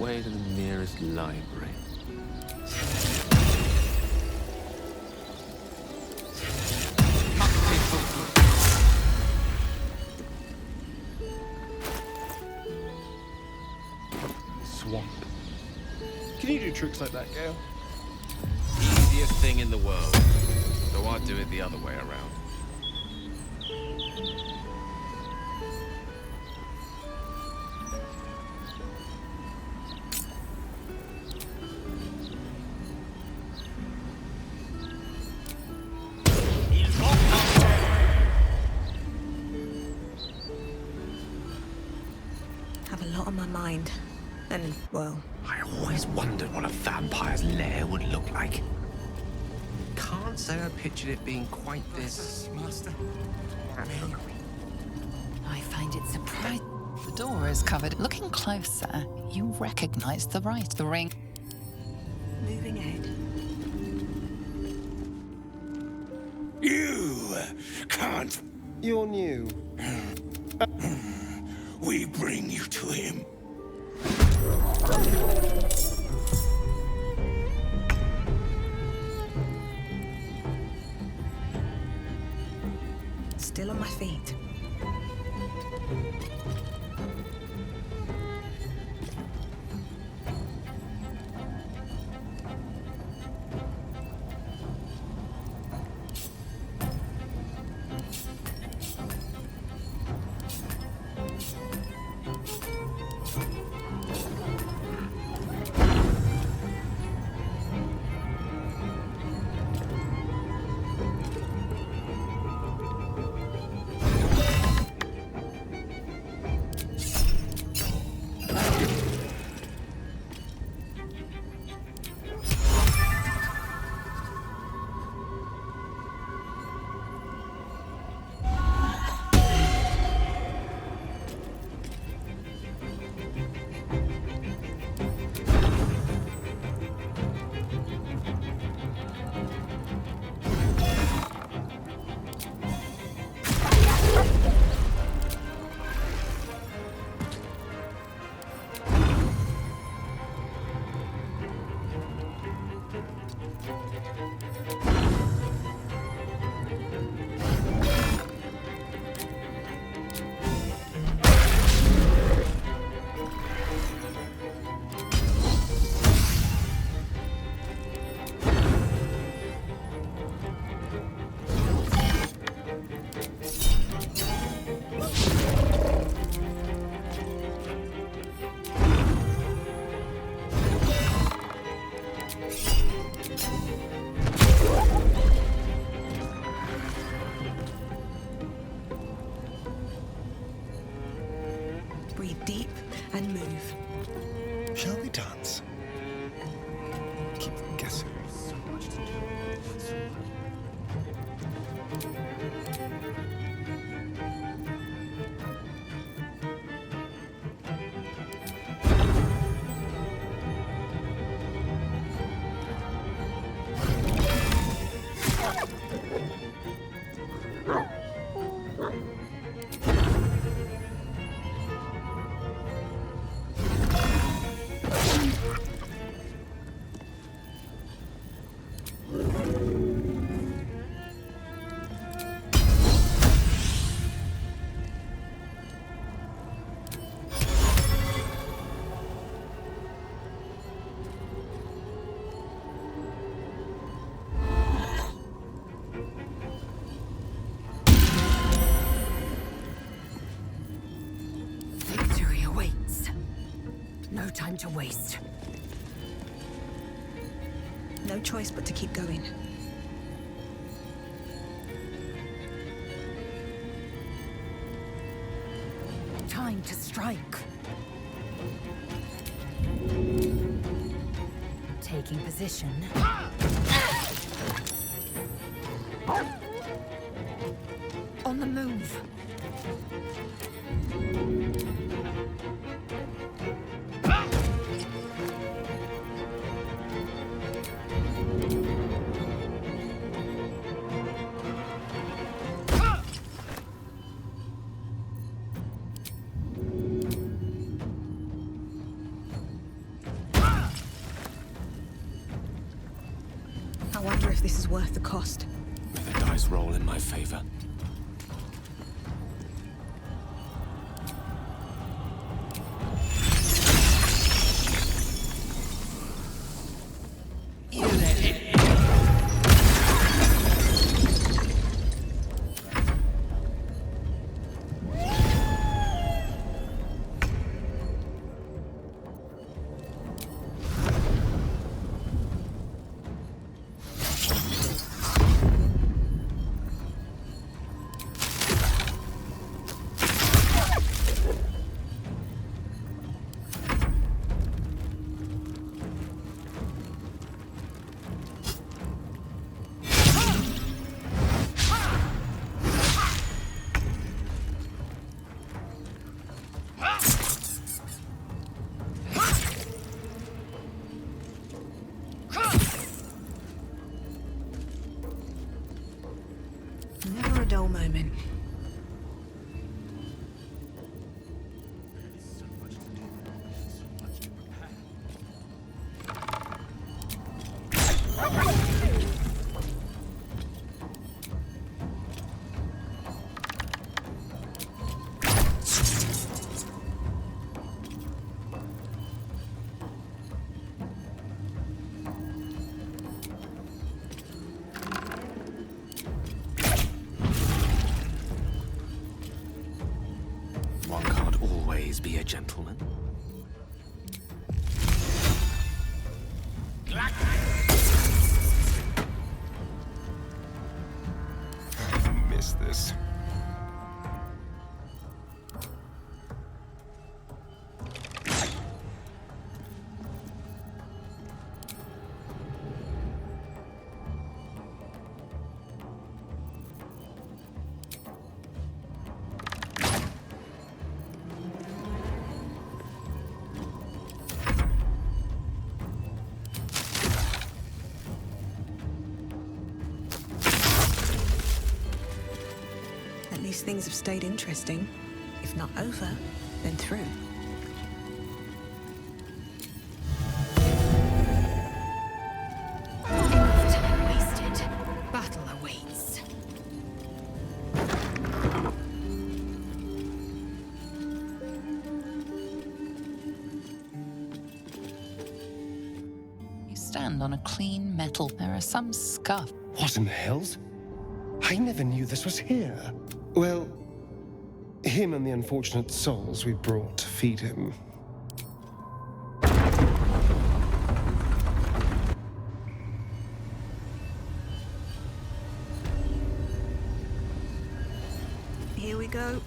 way to the nearest library. Swamp. Can you do tricks like that, Gale? Easiest thing in the world. So I'd do it the other way around. Have a lot on my mind. And, well, I always wondered what a vampire's lair would look like. Can't say I pictured it being quite this... I find it surprising. The door is covered. Looking closer, you recognize the ring. moving ahead. You can't. You're new. We bring you to him. Still on my feet. Breathe deep and move. Shall we dance? Keep them guessing. So much to do. Victory awaits. No time to waste. No choice but to keep going. Time to strike. Taking position. On the move. worth the cost. May the dice roll in my favor. Never a dull moment. One can't always be a gentleman. Miss this. At least things have stayed interesting. If not over, then through. Enough time wasted. Battle awaits. You stand on a clean metal. There are some scuff. What in the hells? I never knew this was here. Well, him and the unfortunate souls we brought to feed him. Here we go.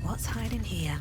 What's hiding here?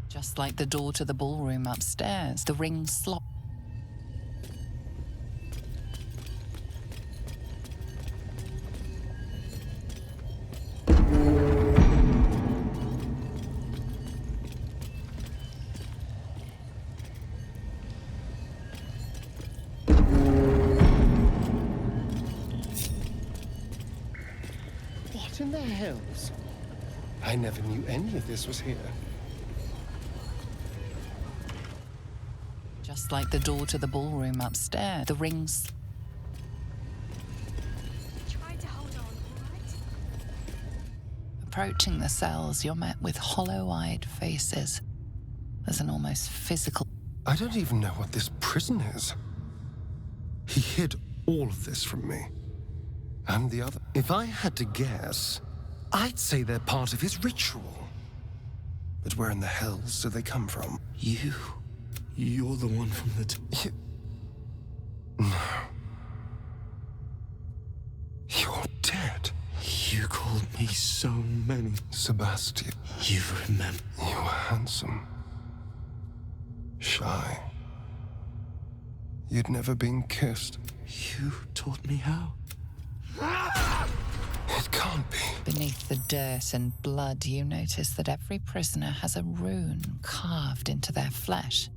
Just like the door to the ballroom upstairs, the ring slot. What in the hells? I never knew any of this was here. Just like the door to the ballroom upstairs, the rings. Try to hold on, all right? Approaching the cells, you're met with hollow-eyed faces. There's an almost physical. I don't even know what this prison is. He hid all of this from me. And the other. If I had to guess, I'd say they're part of his ritual. But where in the hells do they come from? You're the one from the... No. You're dead. You called me so many. Sebastian, You remember. you were handsome. Shy. You'd never been kissed. You taught me how. It can't be. Beneath the dirt and blood, you notice that every prisoner has a rune carved into their flesh.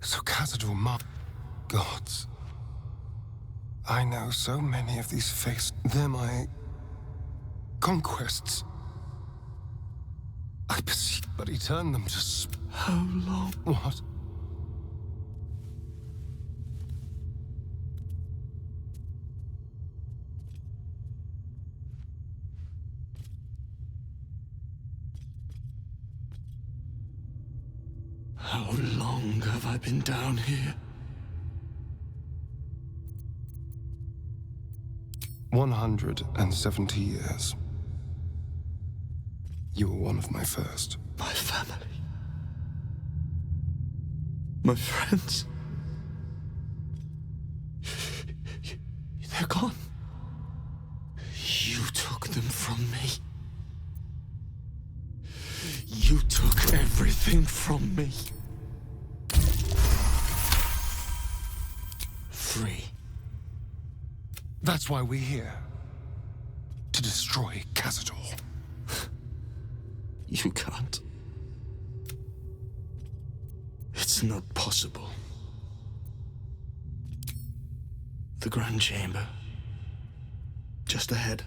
So Cazador gods. I know so many of these faces. They're my conquests. I perceive, but he turned them to How long? what? How long have I been down here? 170 years. You were one of my first. My family. My friends. They're gone. You took them from me. You took everything from me. Free. That's why we're here. To destroy Cazador. You can't. It's not possible. The Grand Chamber. Just ahead.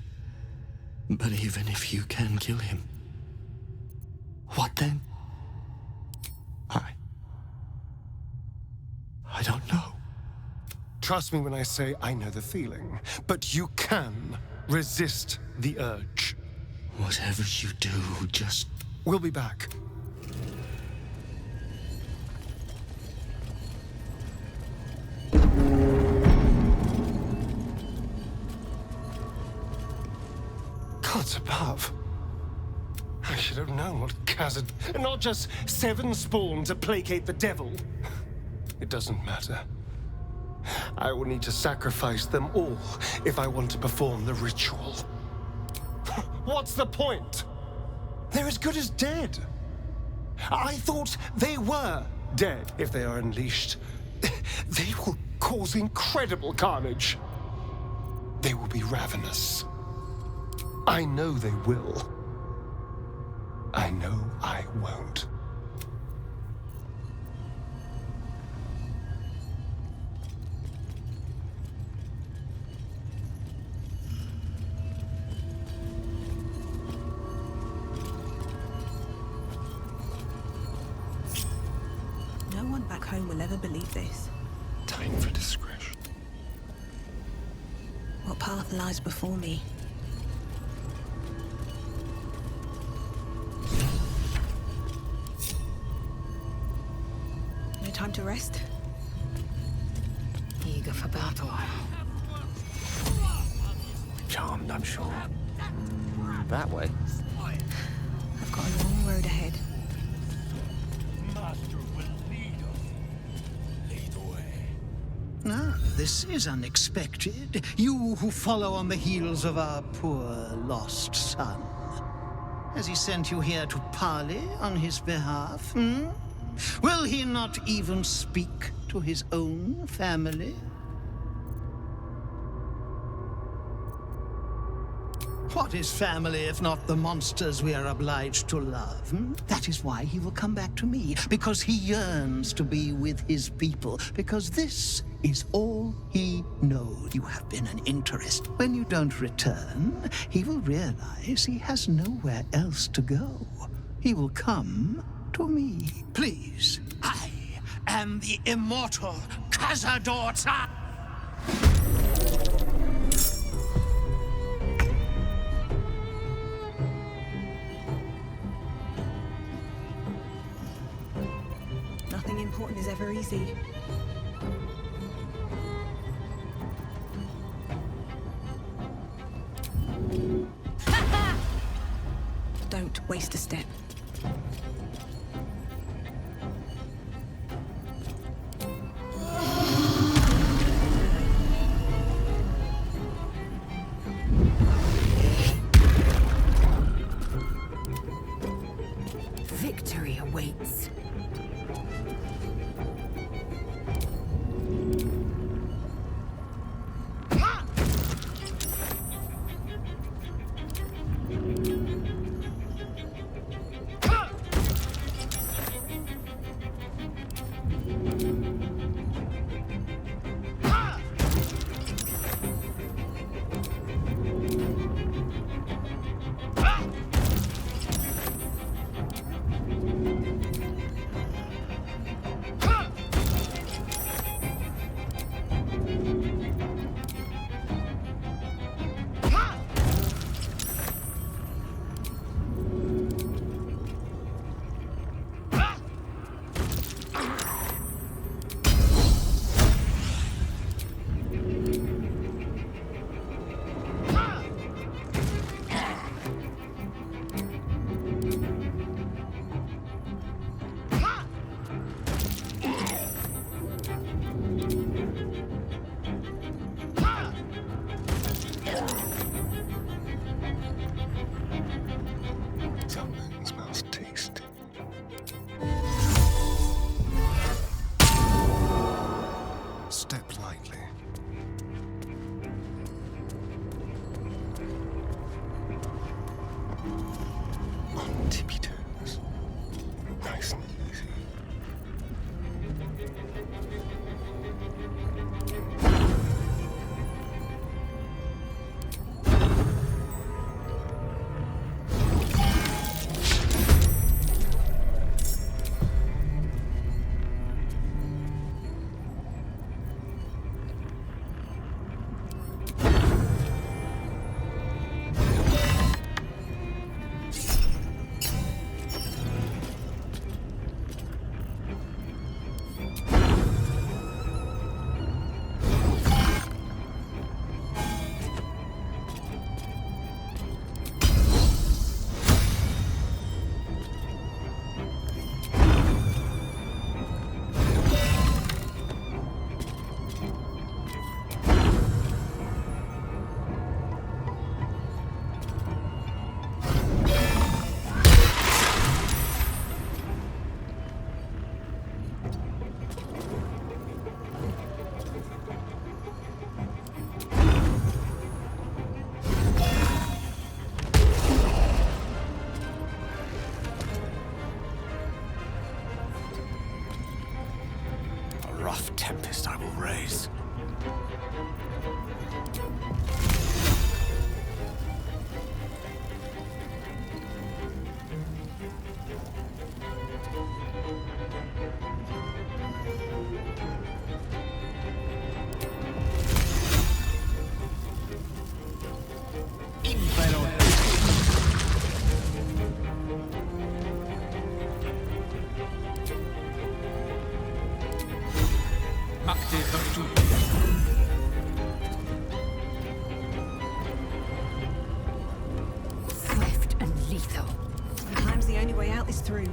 But even if you can kill him, what then? I don't know. Trust me when I say I know the feeling, but you can resist the urge. Whatever you do, just... We'll be back. Gods above. I should have known what Cazador... Not just 7 spawn to placate the devil. It doesn't matter. I will need to sacrifice them all if I want to perform the ritual. What's the point? They're as good as dead. I thought they were dead. If they are unleashed, they will cause incredible carnage. They will be ravenous. I know they will. I know I won't. No one back home will ever believe this. Time for discretion. What path lies before me? No time to rest? Eager for battle. Charmed, I'm sure. That way. I've got a long road ahead. this is unexpected. You who follow on the heels of our poor lost son. Has he sent you here to parley on his behalf, hmm? Will he not even speak to his own family? What is family if not the monsters we are obliged to love? Hmm? That is why he will come back to me, because he yearns to be with his people, because this is all he knows. You have been an interest. When you don't return, he will realize he has nowhere else to go. He will come to me. Please, I am the immortal Cazador Szarr. Nothing important is ever easy. Don't waste a step. Victory awaits. Something smells tasty. Step lightly. On tippy toes. Nice and easy. Rough tempest I will raise. Swift and lethal. Sometimes the only way out is through.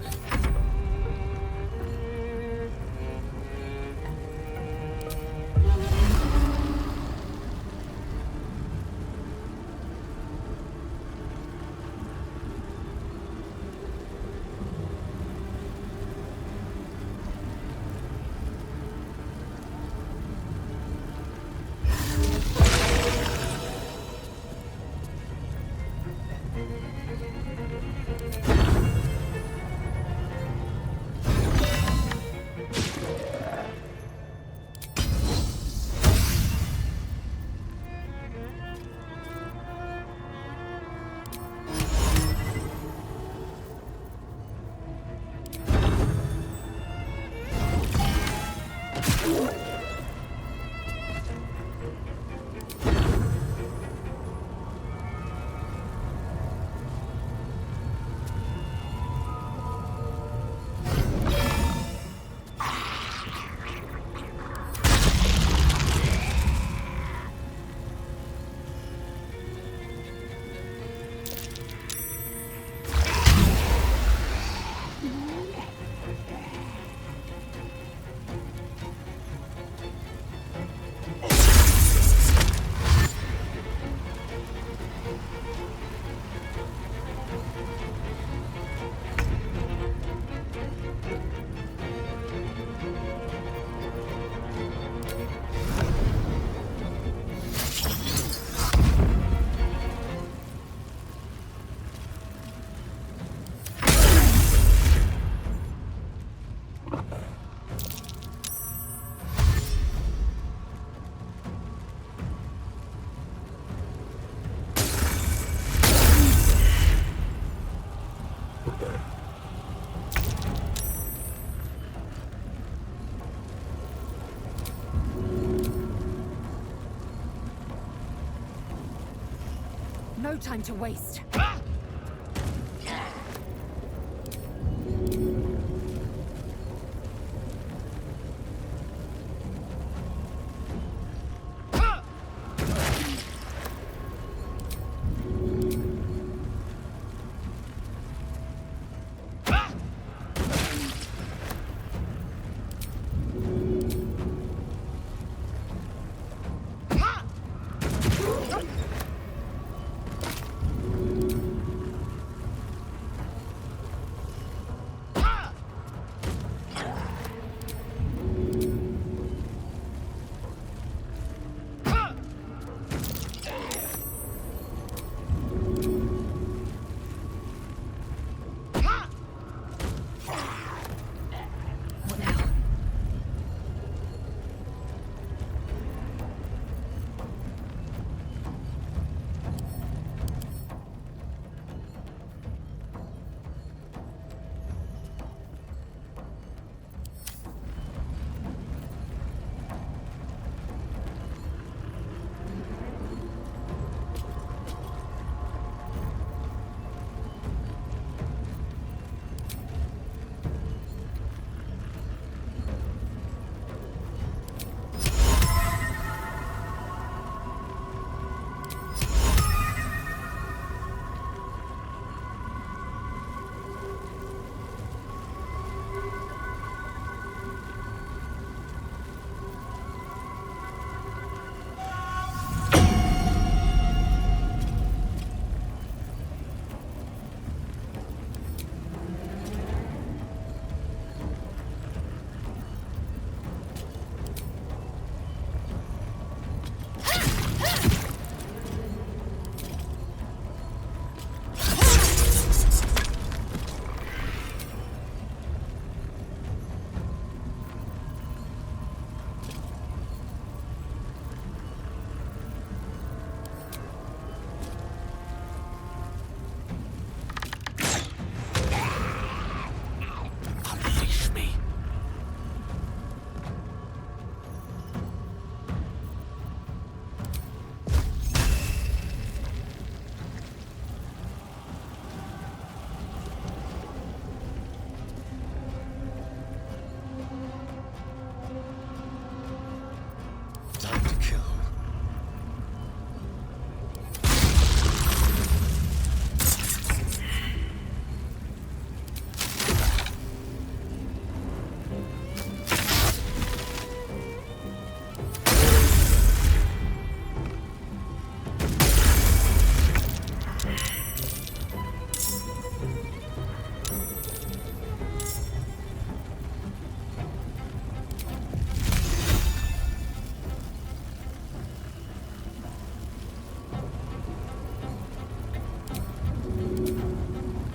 No time to waste.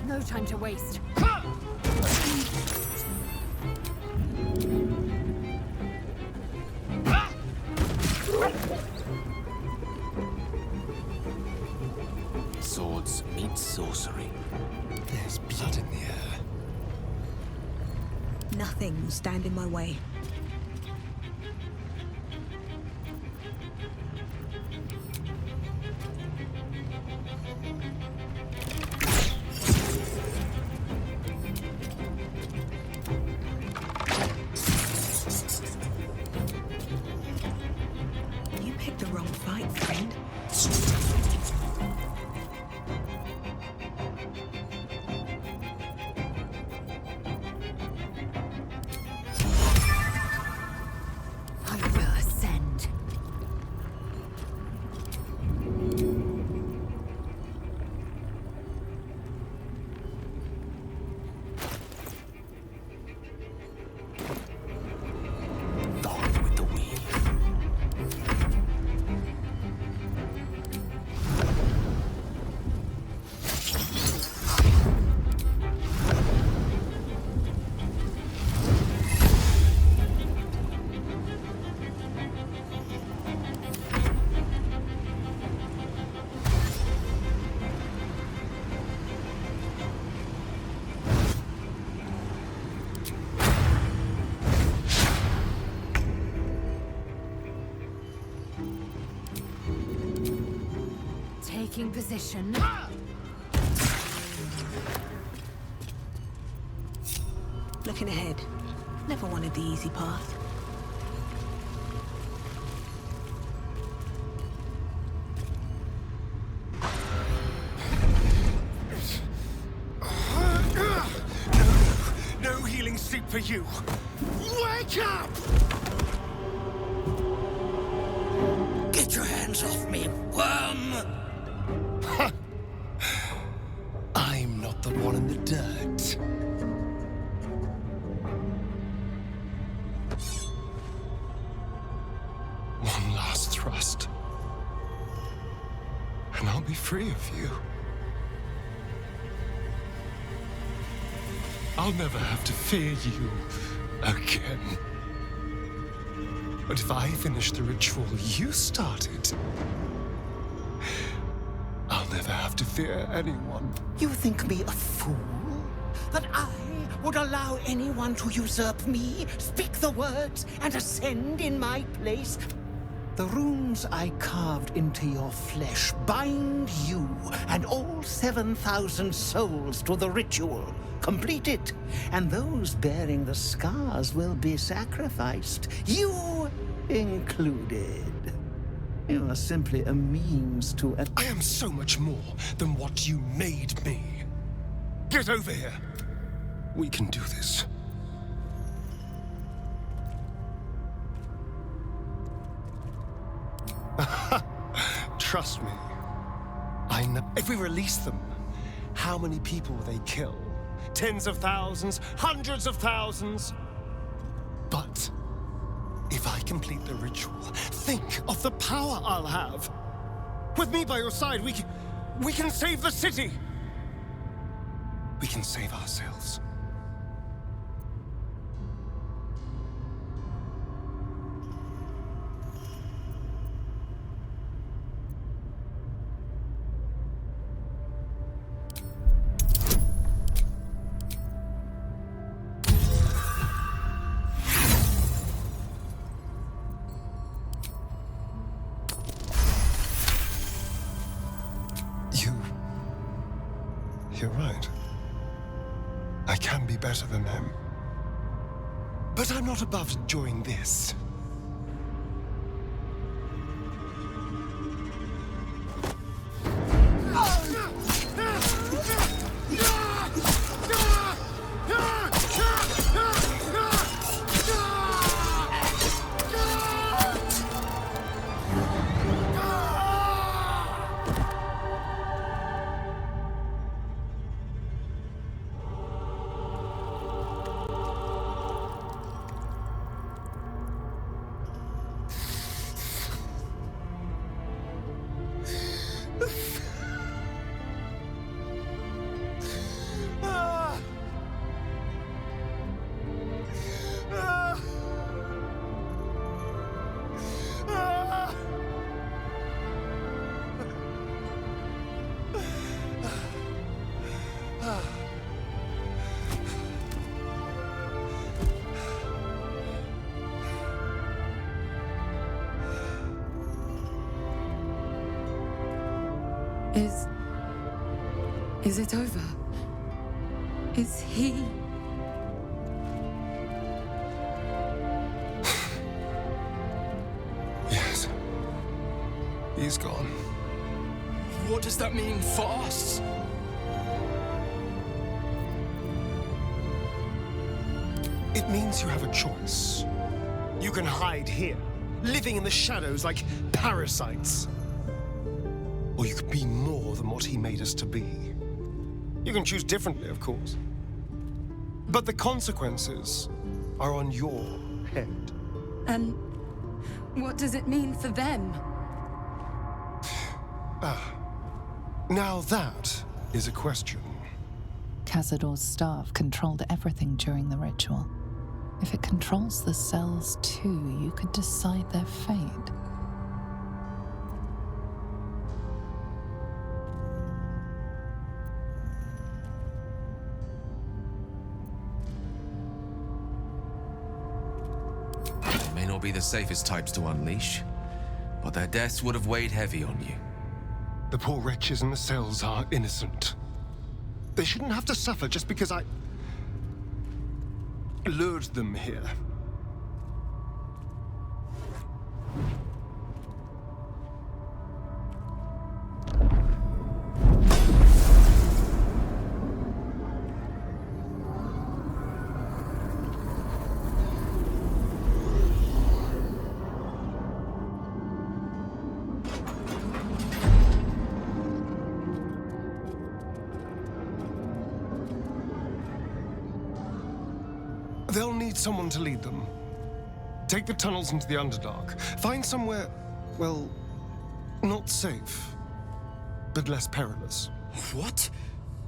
No time to waste. Swords meet sorcery. There's blood in the air. Nothing will stand in my way. taking position. Looking ahead. Never wanted the easy path. No healing sleep for you. Wake up! Get your hands off me, worm! I'm not the one in the dirt. One last thrust. And I'll be free of you. I'll never have to fear you again. But if I finish the ritual you started, I'll never have to fear anyone. You think me a fool? That I would allow anyone to usurp me, speak the words, and ascend in my place? The runes I carved into your flesh bind you and all 7,000 souls to the ritual. Complete it, and those bearing the scars will be sacrificed, you included. You are simply a means to an... I am so much more than what you made me. Get over here. We can do this. Trust me. I know. If we release them, how many people will they kill? Tens of thousands, hundreds of thousands. But if I complete the ritual, think of the power I'll have. With me by your side, we can save the city. We can save ourselves. You're right. I can be better than them. But I'm not above enjoying this. Is it over? Is he... Yes. He's gone. What does that mean for us? It means you have a choice. You can hide here, living in the shadows like parasites. Or you could be more than what he made us to be. You can choose differently, of course. But the consequences are on your head. And what does it mean for them? Now that is a question. Cazador's staff controlled everything during the ritual. If it controls the cells too, you could decide their fate. They may not be the safest types to unleash, but their deaths would have weighed heavy on you. The poor wretches in the cells are innocent. They shouldn't have to suffer just because I lured them here. They'll need someone to lead them. Take the tunnels into the Underdark. Find somewhere, well, not safe, but less perilous. What?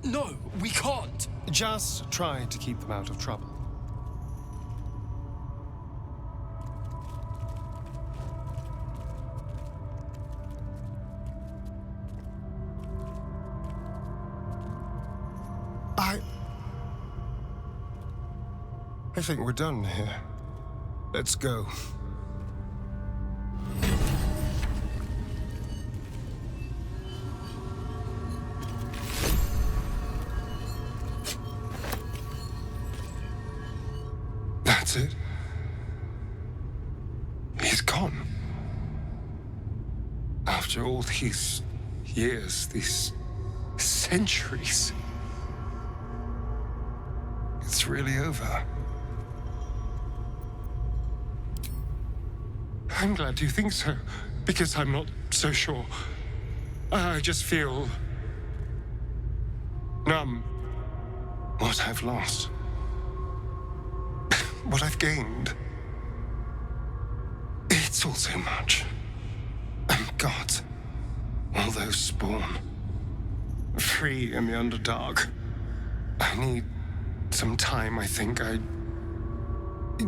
No, we can't. Just try to keep them out of trouble. I think we're done here. Let's go. That's it. He's gone. After all these years, these centuries, it's really over. I'm glad you think so, because I'm not so sure. I just feel numb. What I've lost, what I've gained, it's all so much. And God, all those spawn, free in the Underdark. I need some time, I think.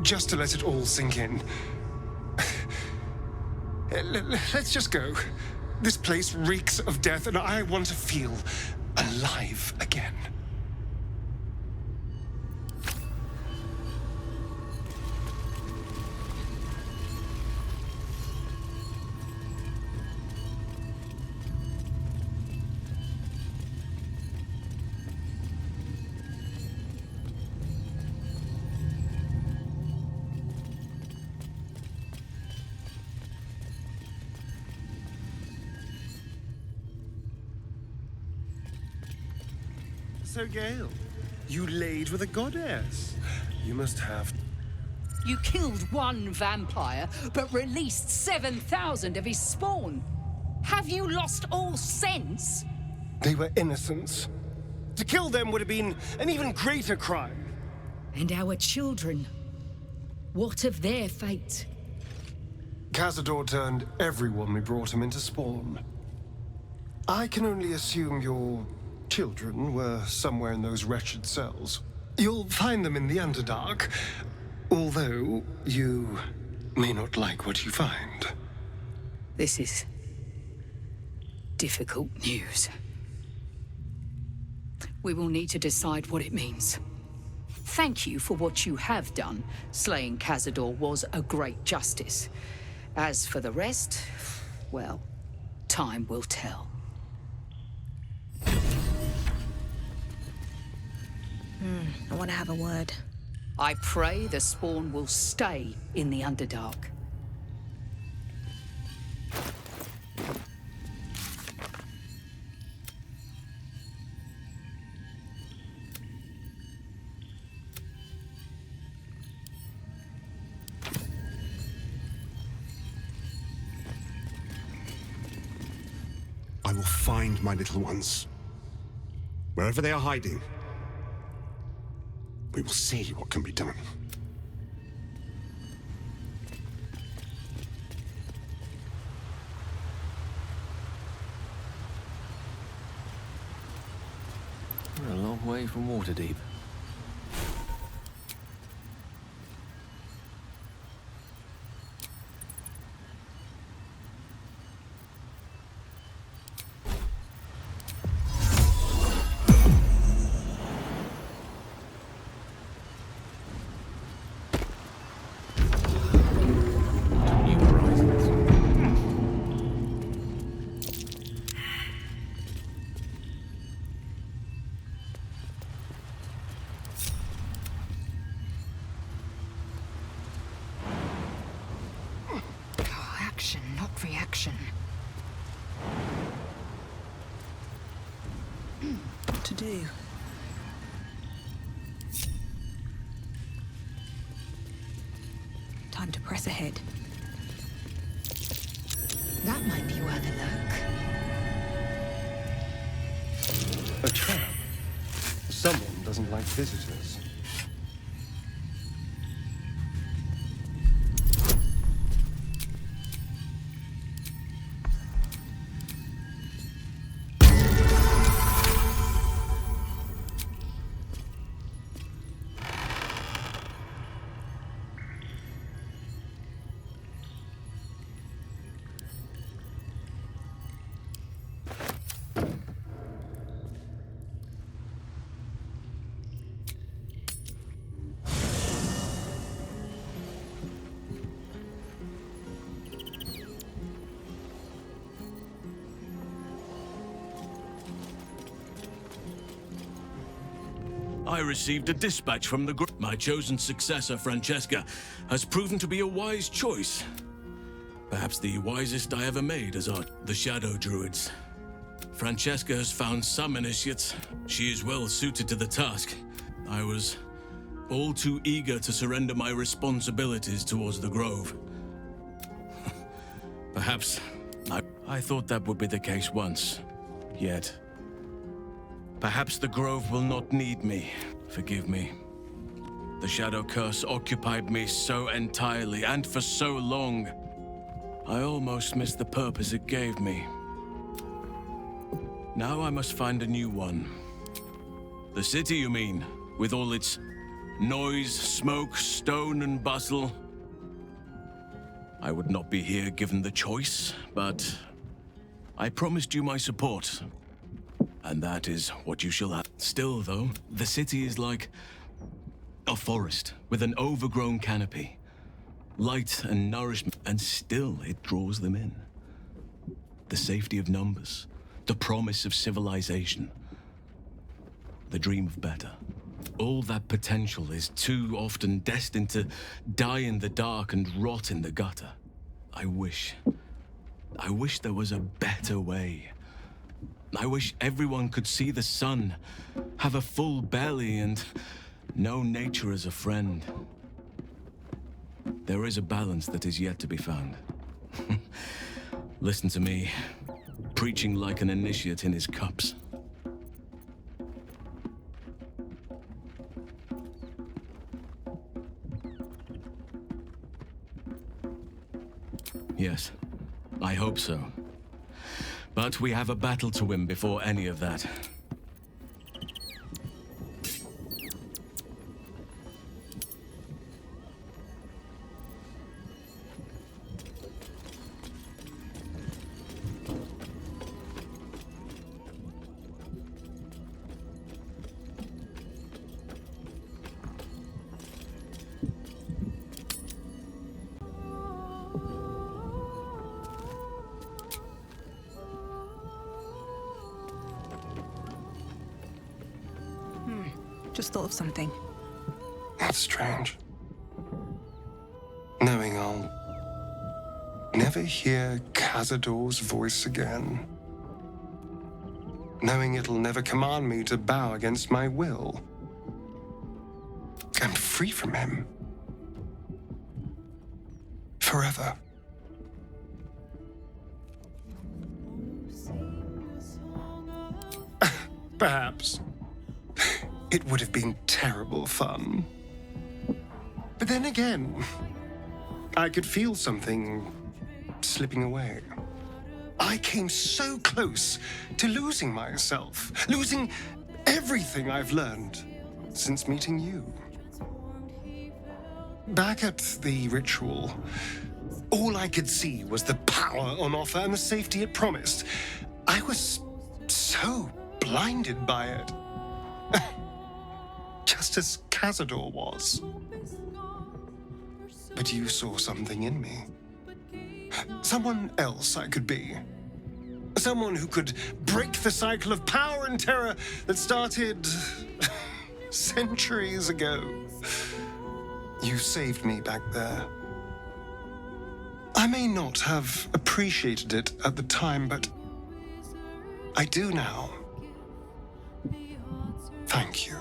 Just to let it all sink in. Let's just go. This place reeks of death, and I want to feel alive again. So, Gale, you laid with a goddess. You must have... You killed one vampire, but released 7,000 of his spawn. Have you lost all sense? They were innocents. To kill them would have been an even greater crime. And our children? What of their fate? Cazador turned everyone we brought him into spawn. I can only assume your children were somewhere in those wretched cells. You'll find them in the Underdark, although you may not like what you find. This is difficult news. We will need to decide what it means. Thank you for what you have done. Slaying Cazador was a great justice. As for the rest, well, time will tell. I want to have a word. I pray the spawn will stay in the Underdark. I will find my little ones. Wherever they are hiding. We will see what can be done. We're a long way from Waterdeep. not reaction. What to do? Time to press ahead. That might be worth a look. A trap. Someone doesn't like visitors. I received a dispatch from the group. My chosen successor, Francesca, has proven to be a wise choice. Perhaps the wisest I ever made as the Shadow Druids. Francesca has found some initiates. She is well suited to the task. I was all too eager to surrender my responsibilities towards the Grove. Perhaps I thought that would be the case once, yet perhaps the Grove will not need me. Forgive me. The Shadow Curse occupied me so entirely and for so long. I almost missed the purpose it gave me. Now I must find a new one. The city, you mean? With all its noise, smoke, stone, and bustle? I would not be here given the choice, but I promised you my support. And that is what you shall have. Still, though, the city is like a forest with an overgrown canopy. Light and nourishment, and still it draws them in. The safety of numbers, the promise of civilization, the dream of better. All that potential is too often destined to die in the dark and rot in the gutter. I wish there was a better way. I wish everyone could see the sun, have a full belly, and know nature as a friend. There is a balance that is yet to be found. Listen to me, preaching like an initiate in his cups. Yes, I hope so. But we have a battle to win before any of that. Just thought of something. That's strange. Knowing I'll never hear Cazador's voice again. Knowing it'll never command me to bow against my will. I'm free from him. Forever. Perhaps. It would have been terrible fun. But then again, I could feel something slipping away. I came so close to losing myself, losing everything I've learned since meeting you. Back at the ritual, all I could see was the power on offer and the safety it promised. I was so blinded by it. Just as Cazador was. But you saw something in me. Someone else I could be. Someone who could break the cycle of power and terror that started centuries ago. You saved me back there. I may not have appreciated it at the time, but I do now. Thank you.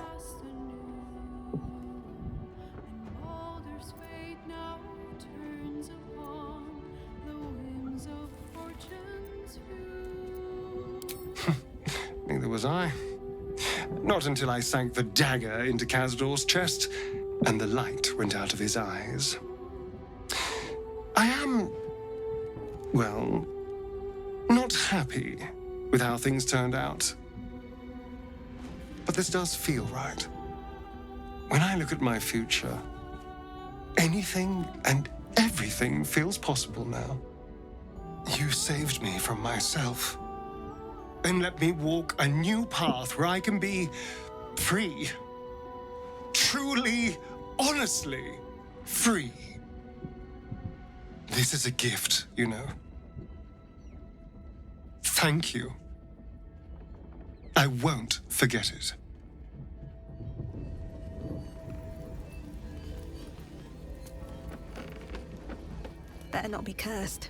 Neither was I. Not until I sank the dagger into Cazador's chest and the light went out of his eyes. I am, well, not happy with how things turned out. But this does feel right. When I look at my future, anything and everything feels possible now. You saved me from myself. And let me walk a new path where I can be free. Truly, honestly, free. This is a gift, you know. Thank you. I won't forget it. Better not be cursed.